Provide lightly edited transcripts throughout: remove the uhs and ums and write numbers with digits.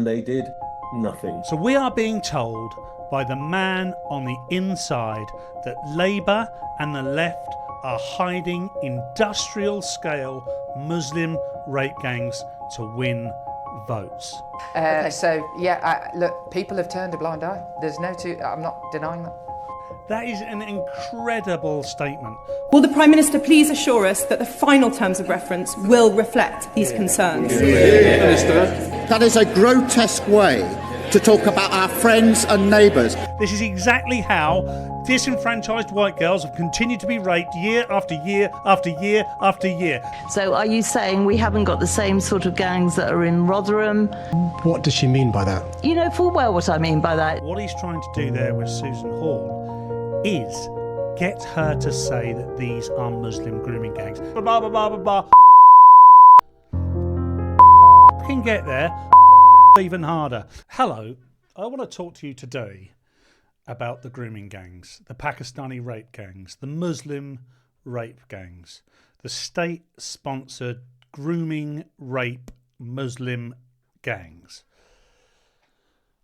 they did nothing. So we are being told by the man on the inside that Labour and the left are hiding industrial-scale Muslim rape gangs to win votes. Look, people have turned a blind eye. I'm not denying that. That is an incredible statement. Will the Prime Minister please assure us that the final terms of reference will reflect these concerns? That is a grotesque way to talk about our friends and neighbours. This is exactly how disenfranchised white girls have continued to be raped year after year after year after year. So are you saying we haven't got the same sort of gangs that are in Rotherham? What does she mean by that? You know full well what I mean by that. What he's trying to do there with Susan Hall is get her to say that these are Muslim grooming gangs. Blah, blah, blah, blah, blah. Can get there even harder. Hello, I want to talk to you today about the grooming gangs, the Pakistani rape gangs, the Muslim rape gangs, the state-sponsored grooming rape Muslim gangs.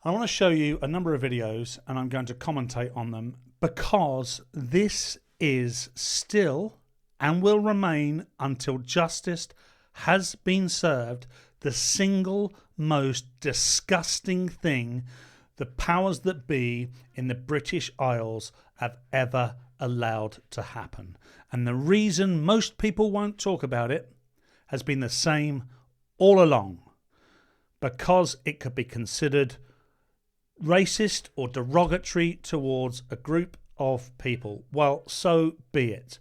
I want to show you a number of videos and I'm going to commentate on them because this is still and will remain until justice has been served the single most disgusting thing the powers that be in the British Isles have ever allowed to happen. And the reason most people won't talk about it has been the same all along, because it could be considered racist or derogatory towards a group of people. Well, so be it.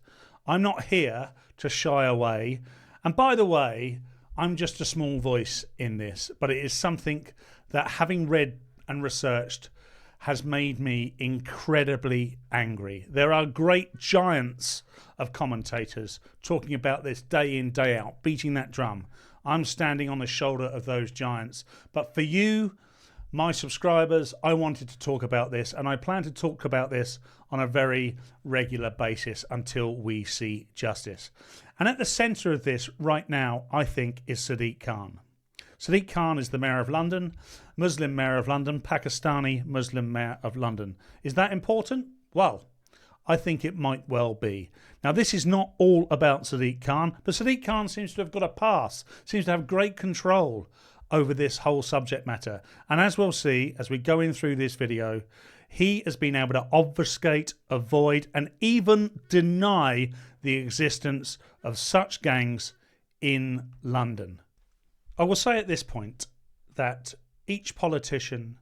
I'm not here to shy away. And by the way, I'm just a small voice in this, but it is something that, having read and researched, has made me incredibly angry. There are great giants of commentators talking about this day in, day out, beating that drum. I'm standing on the shoulder of those giants. But for you, my subscribers, I wanted to talk about this, and I plan to talk about this on a very regular basis until we see justice. And at the centre of this right now, I think, is Sadiq Khan. Sadiq Khan is the Mayor of London, Muslim Mayor of London, Pakistani Muslim Mayor of London. Is that important? Well, I think it might well be. Now, this is not all about Sadiq Khan, but Sadiq Khan seems to have got a pass, seems to have great control over this whole subject matter. And as we'll see, as we go in through this video, he has been able to obfuscate, avoid, and even deny the existence of such gangs in London. I will say at this point that each politician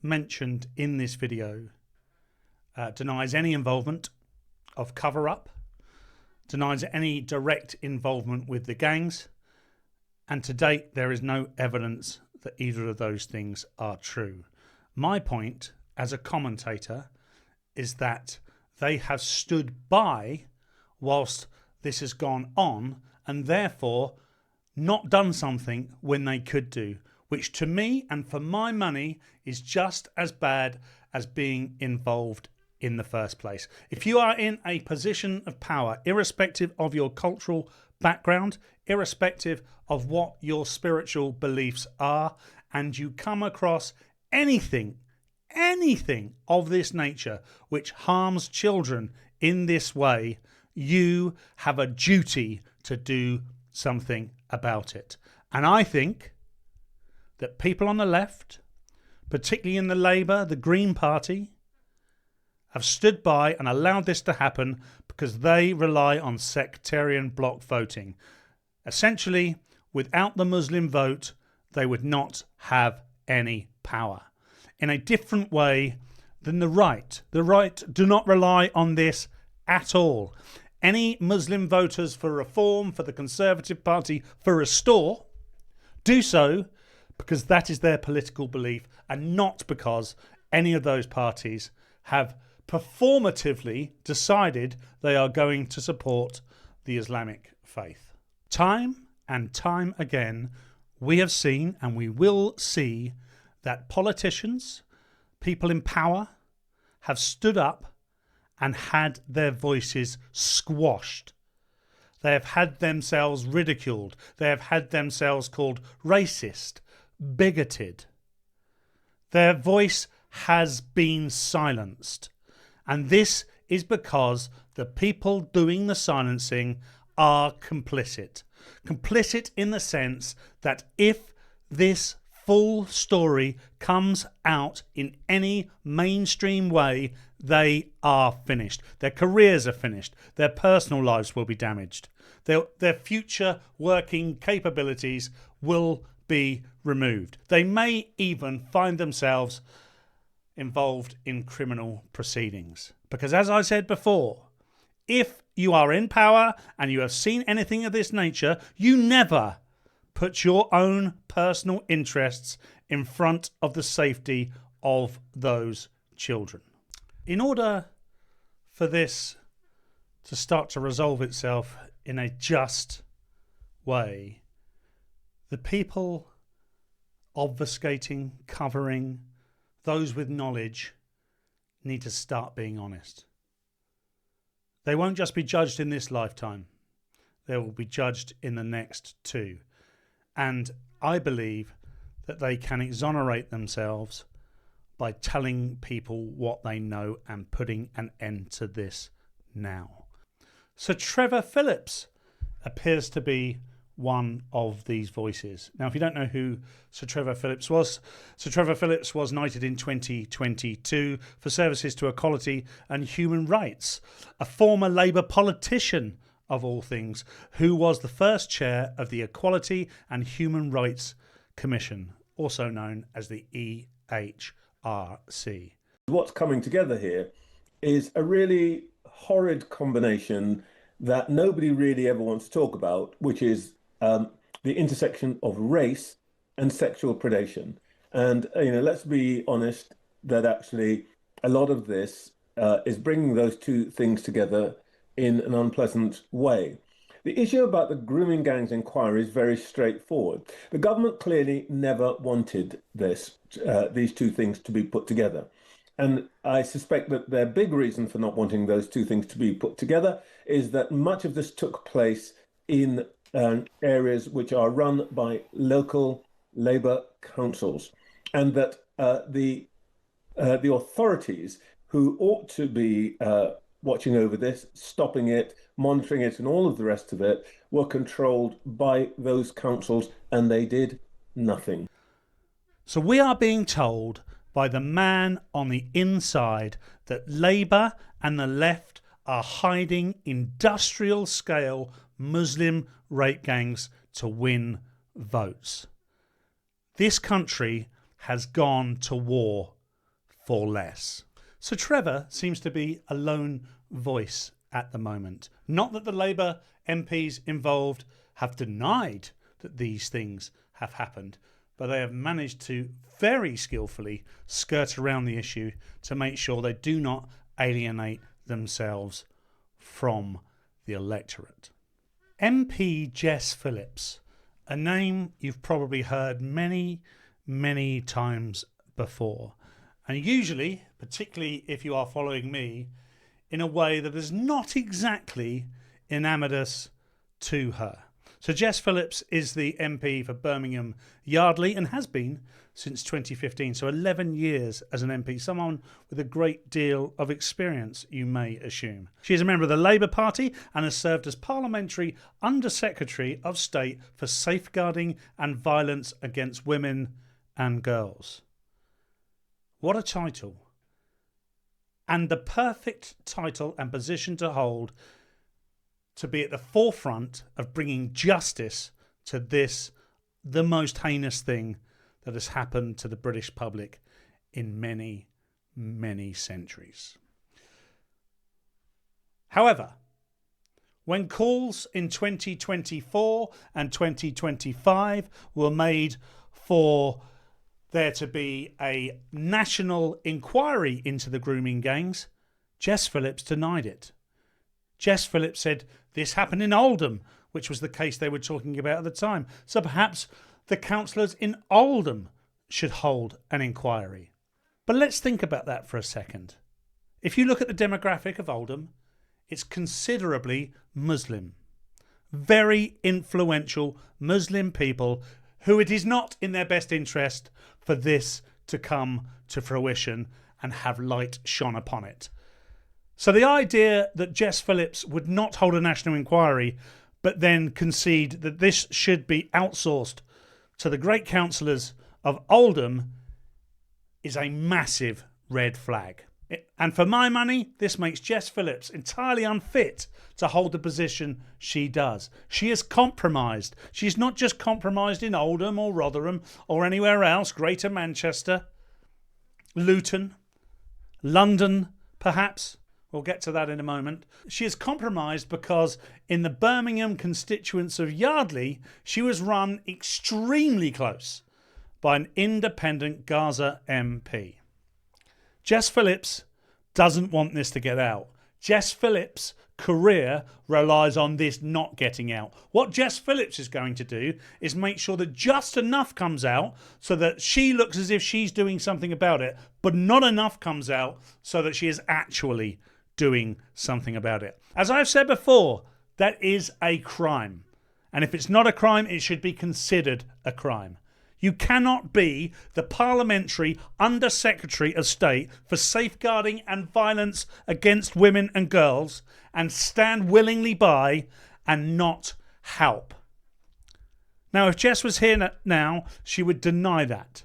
mentioned in this video denies any involvement of cover-up, denies any direct involvement with the gangs, and to date there is no evidence that either of those things are true. My point as a commentator is that they have stood by whilst this has gone on, and therefore not done something when they could do, which to me and for my money is just as bad as being involved in the first place. If you are in a position of power, irrespective of your cultural background, irrespective of what your spiritual beliefs are, and you come across anything of this nature which harms children in this way, you have a duty to do something about it. And I think that people on the left, particularly in the Labour, the Green Party, have stood by and allowed this to happen because they rely on sectarian bloc voting. Essentially, without the Muslim vote, they would not have any power. In a different way than the right. The right do not rely on this at all. Any Muslim voters for reform, for the Conservative Party, for restore, do so because that is their political belief and not because any of those parties have performatively decided they are going to support the Islamic faith. Time and time again, we have seen and we will see that politicians, people in power, have stood up and had their voices squashed. They have had themselves ridiculed. They have had themselves called racist, bigoted. Their voice has been silenced. And this is because the people doing the silencing are complicit. Complicit in the sense that if this full story comes out in any mainstream way, they are finished. Their careers are finished. Their personal lives will be damaged. Their future working capabilities will be removed. They may even find themselves involved in criminal proceedings. Because as I said before, if you are in power and you have seen anything of this nature, you never put your own personal interests in front of the safety of those children. In order for this to start to resolve itself in a just way, the people obfuscating, covering, those with knowledge need to start being honest. They won't just be judged in this lifetime. They will be judged in the next too. And I believe that they can exonerate themselves by telling people what they know and putting an end to this now. So Trevor Phillips appears to be one of these voices. Now, if you don't know who Sir Trevor Phillips was, Sir Trevor Phillips was knighted in 2022 for services to equality and human rights, a former Labour politician of all things, who was the first chair of the Equality and Human Rights Commission, also known as the EHRC. What's coming together here is a really horrid combination that nobody really ever wants to talk about, which is the intersection of race and sexual predation. And, let's be honest that actually a lot of this is bringing those two things together in an unpleasant way. The issue about the grooming gangs inquiry is very straightforward. The government clearly never wanted these two things to be put together. And I suspect that their big reason for not wanting those two things to be put together is that much of this took place in areas which are run by local Labour councils, and that the authorities who ought to be watching over this, stopping it, monitoring it, and all of the rest of it were controlled by those councils, and they did nothing. So we are being told by the man on the inside that Labour and the left are hiding industrial scale Muslim rape gangs to win votes. This country has gone to war for less. So Trevor seems to be a lone voice at the moment. Not that the Labour MPs involved have denied that these things have happened, but they have managed to very skillfully skirt around the issue to make sure they do not alienate themselves from the electorate. MP Jess Phillips, a name you've probably heard many, many times before, and usually, particularly if you are following me, in a way that is not exactly enamoured us to her. So Jess Phillips is the MP for Birmingham Yardley and has been since 2015, so 11 years as an MP, someone with a great deal of experience, you may assume. She is a member of the Labour Party and has served as Parliamentary Under Secretary of State for Safeguarding and Violence Against Women and Girls. What a title. And the perfect title and position to hold, to be at the forefront of bringing justice to this, the most heinous thing that has happened to the British public in many, many centuries. However, when calls in 2024 and 2025 were made for there to be a national inquiry into the grooming gangs, Jess Phillips denied it. Jess Phillips said this happened in Oldham, which was the case they were talking about at the time. So perhaps the councillors in Oldham should hold an inquiry. But let's think about that for a second. If you look at the demographic of Oldham, it's considerably Muslim. Very influential Muslim people who it is not in their best interest for this to come to fruition and have light shone upon it. So the idea that Jess Phillips would not hold a national inquiry but then concede that this should be outsourced to the great councillors of Oldham is a massive red flag. And for my money, this makes Jess Phillips entirely unfit to hold the position she does. She is compromised. She's not just compromised in Oldham or Rotherham or anywhere else, Greater Manchester, Luton, London, perhaps. We'll get to that in a moment. She is compromised because in the Birmingham constituents of Yardley, she was run extremely close by an independent Gaza MP. Jess Phillips doesn't want this to get out. Jess Phillips' career relies on this not getting out. What Jess Phillips is going to do is make sure that just enough comes out so that she looks as if she's doing something about it, but not enough comes out so that she is actually doing something about it. As I've said before, that is a crime. And if it's not a crime, it should be considered a crime. You cannot be the Parliamentary Under Secretary of State for Safeguarding and Violence Against Women and Girls and stand willingly by and not help. Now, if Jess was here now, she would deny that.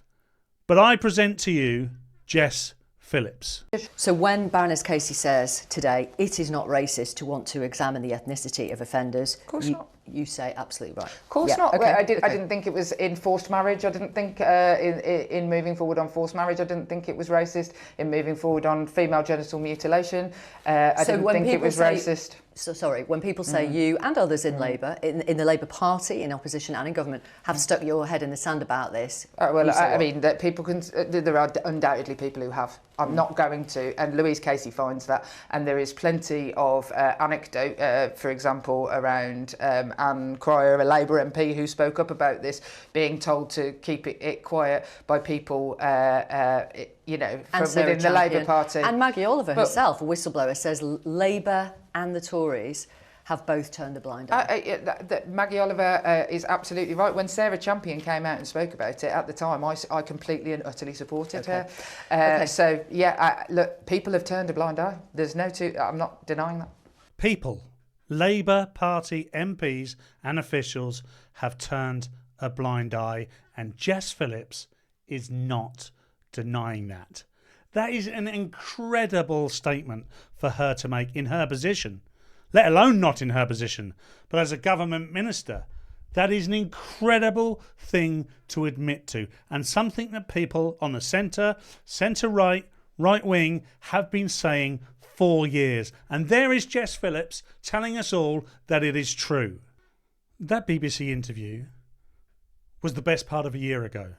But I present to you Jess Phillips. So when Baroness Casey says today it is not racist to want to examine the ethnicity of offenders, Of course not. You say absolutely right. Of course Yeah, not. okay, I okay. didn't think it was in forced marriage. I didn't think in moving forward on forced marriage. I didn't think it was racist in moving forward on female genital mutilation. I didn't think it was racist. So sorry, when people say you and others in Labour, in the Labour Party, in opposition and in government, have stuck your head in the sand about this. Well, you say I what? mean, that people can. There are undoubtedly people who have. I'm not going to, and Louise Casey finds that, and there is plenty of anecdote, for example, around Anne Cryer, a Labour MP who spoke up about this, being told to keep it quiet by people, you know, from within the Labour Party. And Maggie Oliver herself, a whistleblower, says Labour and the Tories have both turned a blind eye. Maggie Oliver is absolutely right. When Sarah Champion came out and spoke about it at the time, I completely and utterly supported her. So, yeah, look, people have turned a blind eye. There's no I'm not denying that. People, Labour Party MPs and officials have turned a blind eye, and Jess Phillips is not denying that. That is an incredible statement for her to make in her position, let alone not in her position, but as a government minister. That is an incredible thing to admit to, and something that people on the centre-right, right-wing have been saying for years. And there is Jess Phillips telling us all that it is true. That BBC interview was the best part of a year ago.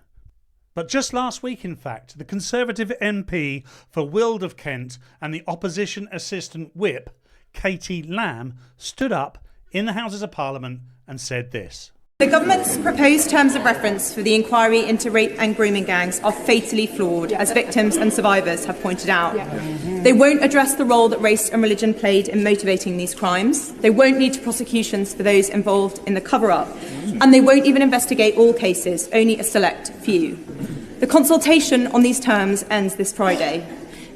But just last week, in fact, the Conservative MP for Wild of Kent and the opposition assistant whip, Katie Lamb, stood up in the Houses of Parliament and said this. The government's proposed terms of reference for the inquiry into rape and grooming gangs are fatally flawed, as victims and survivors have pointed out. They won't address the role that race and religion played in motivating these crimes. They won't lead to prosecutions for those involved in the cover-up. And they won't even investigate all cases, only a select few. The consultation on these terms ends this Friday.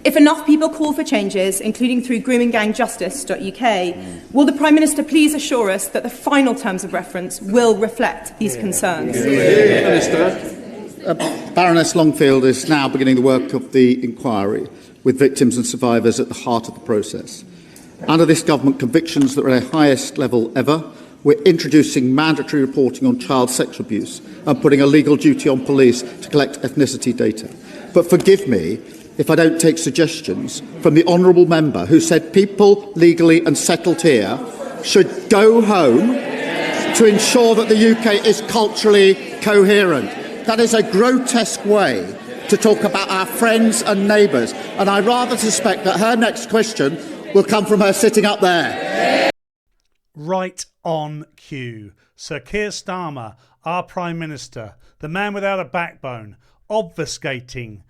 If enough people call for changes, including through groomingangjustice.uk, will the Prime Minister please assure us that the final terms of reference will reflect these concerns? Baroness Longfield is now beginning the work of the inquiry, with victims and survivors at the heart of the process. Under this government, convictions that are at the highest level ever. We're introducing mandatory reporting on child sexual abuse and putting a legal duty on police to collect ethnicity data. But forgive me if I don't take suggestions from the honourable member who said people legally and settled here should go home to ensure that the UK is culturally coherent. That is a grotesque way to talk about our friends and neighbours, and I rather suspect that her next question will come from her sitting up there. Right on cue. Sir Keir Starmer, our Prime Minister, the man without a backbone, obfuscating,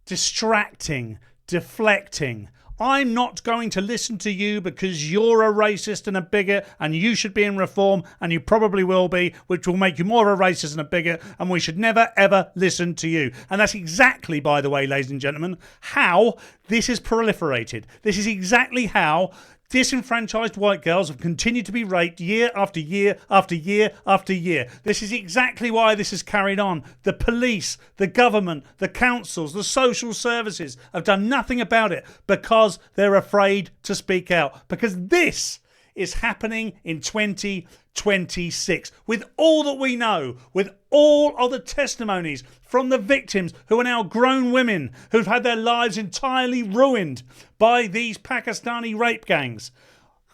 distracting, deflecting, I'm not going to listen to you because you're a racist and a bigot and you should be in reform, and you probably will be, which will make you more of a racist and a bigot, and we should never ever listen to you. And that's exactly, by the way, ladies and gentlemen, how this is proliferated. This is exactly how disenfranchised white girls have continued to be raped year after year after year after year. This is exactly why this is carried on. The police, the government, the councils, the social services have done nothing about it because they're afraid to speak out. Because this is happening in 2026. With all that we know, with all of the testimonies from the victims who are now grown women who've had their lives entirely ruined by these Pakistani rape gangs,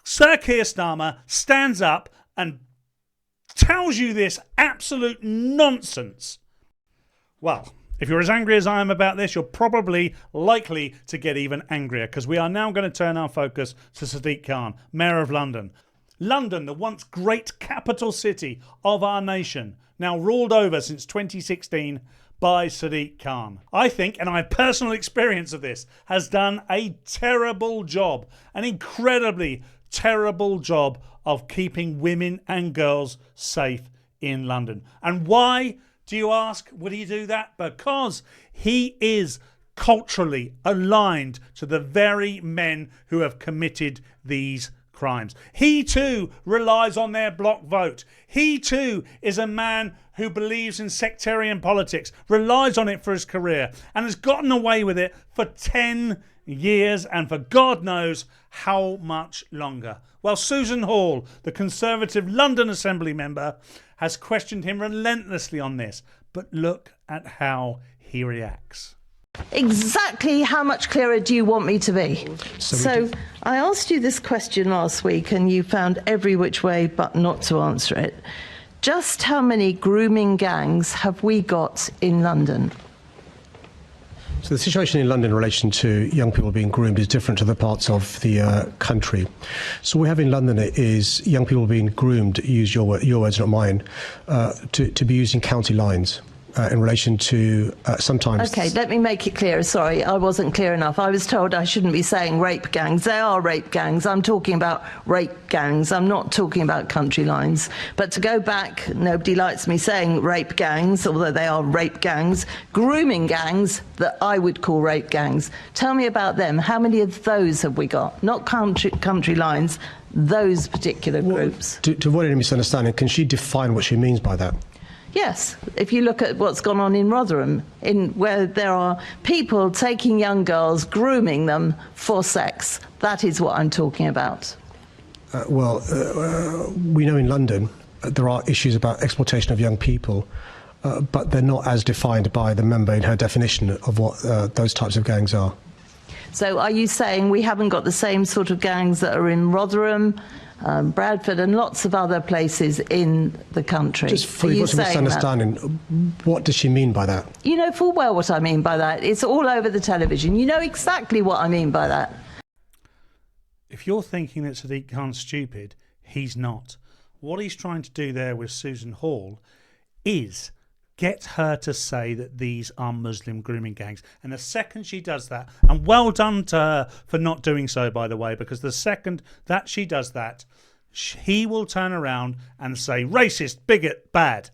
Sir Keir Starmer stands up and tells you this absolute nonsense. Well, if you're as angry as I am about this, you're probably likely to get even angrier, because we are now going to turn our focus to Sadiq Khan, Mayor of London. London, the once great capital city of our nation, now ruled over since 2016 by Sadiq Khan. I think, and I have personal experience of this, has done a terrible job, an incredibly terrible job of keeping women and girls safe in London. And why, do you ask, would he do that? Because he is culturally aligned to the very men who have committed these crimes. He too relies on their block vote. He too is a man who believes in sectarian politics, relies on it for his career, and has gotten away with it for 10 years and for God knows how much longer. Well, Susan Hall, the Conservative London Assembly member, has questioned him relentlessly on this. But look at how he reacts. Exactly how much clearer do you want me to be? So I asked you this question last week and you found every which way but not to answer it. Just how many grooming gangs have we got in London? So the situation in London in relation to young people being groomed is different to the parts of the country. So what we have in London is young people being groomed, use your words, not mine, to be used in county lines. In relation to sometimes... OK, let me make it clear. Sorry, I wasn't clear enough. I was told I shouldn't be saying rape gangs. They are rape gangs. I'm talking about rape gangs. I'm not talking about country lines. But to go back, nobody likes me saying rape gangs, although they are rape gangs. Grooming gangs that I would call rape gangs. Tell me about them. How many of those have we got? Not country lines, those particular groups. To avoid any misunderstanding, can she define what she means by that? Yes, if you look at what's gone on in Rotherham, where there are people taking young girls, grooming them for sex, that is what I'm talking about. We know in London there are issues about exploitation of young people, but they're not as defined by the member in her definition of what those types of gangs are. So are you saying we haven't got the same sort of gangs that are in Rotherham, Bradford and lots of other places in the country? Just for what's a misunderstanding, what does she mean by that? You know full well what I mean by that. It's all over the television. You know exactly what I mean by that. If you're thinking that Sadiq Khan's stupid, he's not. What he's trying to do there with Susan Hall is get her to say that these are Muslim grooming gangs. And the second she does that, and well done to her for not doing so, by the way, because the second that she does that, he will turn around and say, racist, bigot, bad.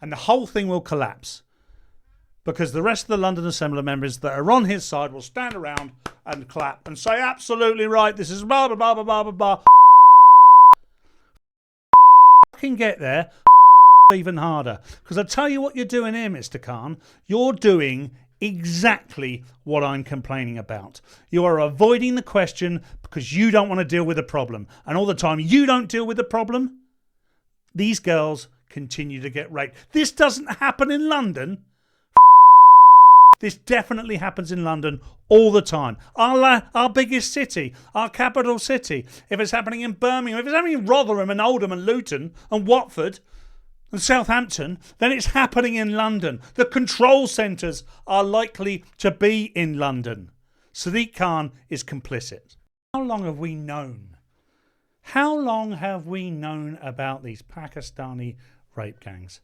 And the whole thing will collapse. Because the rest of the London Assembly members that are on his side will stand around and clap and say, absolutely right, this is blah, blah, blah, blah, blah, blah, blah. Fucking get there. Even harder. Because I tell you what you're doing here, Mr. Khan. You're doing exactly what I'm complaining about. You are avoiding the question because you don't want to deal with the problem. And all the time you don't deal with the problem, these girls continue to get raped. This doesn't happen in London. This definitely happens in London all the time. Our biggest city, our capital city. If it's happening in Birmingham, if it's happening in Rotherham and Oldham and Luton and Watford and Southampton, then it's happening in London. The control centres are likely to be in London. Sadiq Khan is complicit. How long have we known? How long have we known about these Pakistani rape gangs?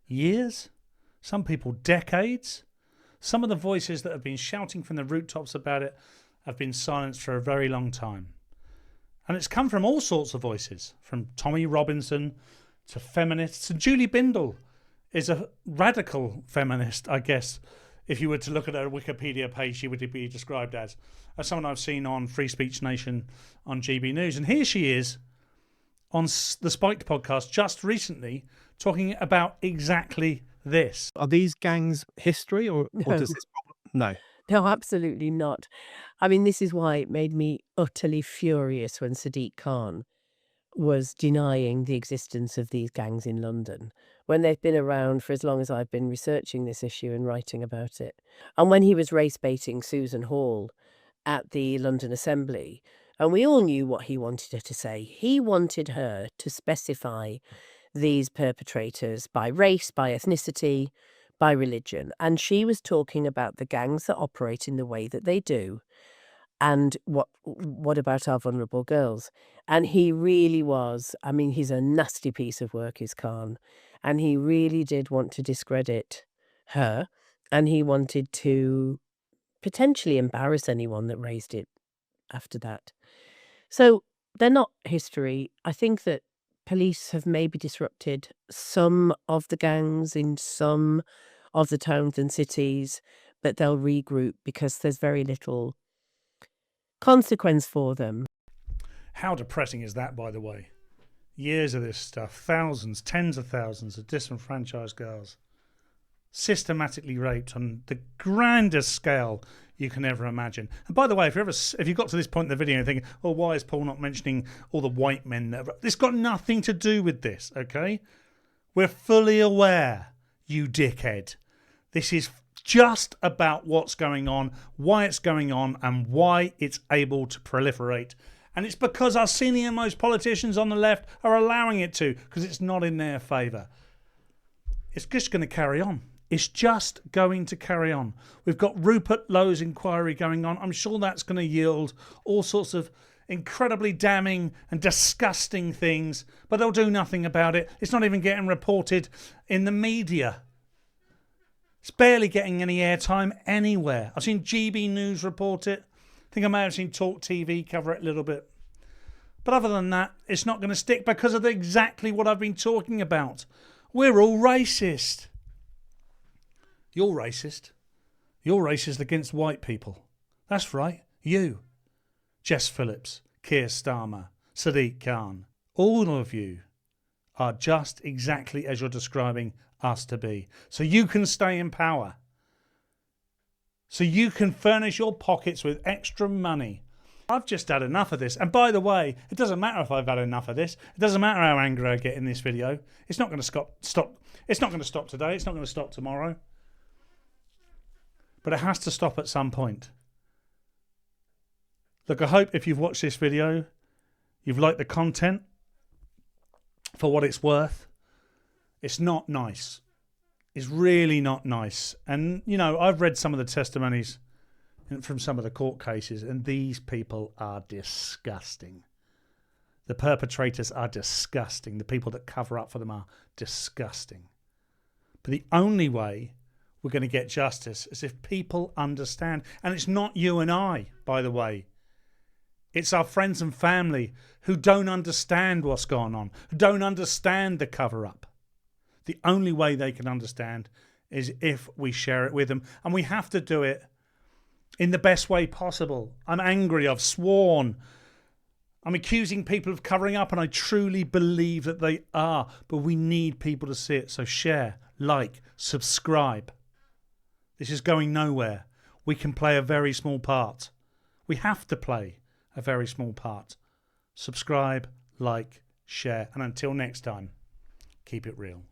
Years? Some people decades? Some of the voices that have been shouting from the rooftops about it have been silenced for a very long time. And it's come from all sorts of voices, from Tommy Robinson to feminists. And Julie Bindel is a radical feminist, I guess. If you were to look at her Wikipedia page, she would be described as someone I've seen on Free Speech Nation on GB News. And here she is on the Spiked podcast just recently talking about exactly this. Are these gangs history or does this problem? No. No, absolutely not. I mean, this is why it made me utterly furious when Sadiq Khan was denying the existence of these gangs in London, when they've been around for as long as I've been researching this issue and writing about it. And when he was race baiting Susan Hall at the London Assembly, and we all knew what he wanted her to say. He wanted her to specify these perpetrators by race, by ethnicity, by religion. And she was talking about the gangs that operate in the way that they do. And what about our vulnerable girls? And he really was, I mean, he's a nasty piece of work, is Khan. And he really did want to discredit her. And he wanted to potentially embarrass anyone that raised it after that. So they're not history. I think that police have maybe disrupted some of the gangs in some of the towns and cities, but they'll regroup because there's very little consequence for them. How depressing is that, by the way? Years of this stuff, thousands, tens of thousands of disenfranchised girls systematically raped on the grandest scale you can ever imagine. And by the way, if you got to this point in the video and thinking, oh, why is Paul not mentioning all the white men? It's got nothing to do with this, okay? We're fully aware, you dickhead. This is just about what's going on, why it's going on, and why it's able to proliferate. And it's because our senior-most politicians on the left are allowing it to, because it's not in their favour. It's just going to carry on. It's just going to carry on. We've got Rupert Lowe's inquiry going on. I'm sure that's going to yield all sorts of incredibly damning and disgusting things, but they'll do nothing about it. It's not even getting reported in the media. It's barely getting any airtime anywhere. I've seen GB News report it. I think I may have seen Talk TV cover it a little bit. But other than that, it's not going to stick because of exactly what I've been talking about. We're all racist. You're racist. You're racist against white people. That's right. You. Jess Phillips, Keir Starmer, Sadiq Khan. All of you are just exactly as you're describing us to be. So you can stay in power. So you can furnish your pockets with extra money. I've just had enough of this. And by the way, it doesn't matter if I've had enough of this. It doesn't matter how angry I get in this video. It's not going to stop. It's not going to stop today. It's not going to stop tomorrow. But it has to stop at some point. Look, I hope if you've watched this video, you've liked the content for what it's worth. It's not nice. It's really not nice. And, you know, I've read some of the testimonies from some of the court cases, and these people are disgusting. The perpetrators are disgusting. The people that cover up for them are disgusting. But the only way we're going to get justice is if people understand. And it's not you and I, by the way. It's our friends and family who don't understand what's going on, who don't understand the cover-up. The only way they can understand is if we share it with them. And we have to do it in the best way possible. I'm angry. I've sworn. I'm accusing people of covering up, and I truly believe that they are. But we need people to see it. So share, like, subscribe. This is going nowhere. We can play a very small part. We have to play a very small part. Subscribe, like, share. And until next time, keep it real.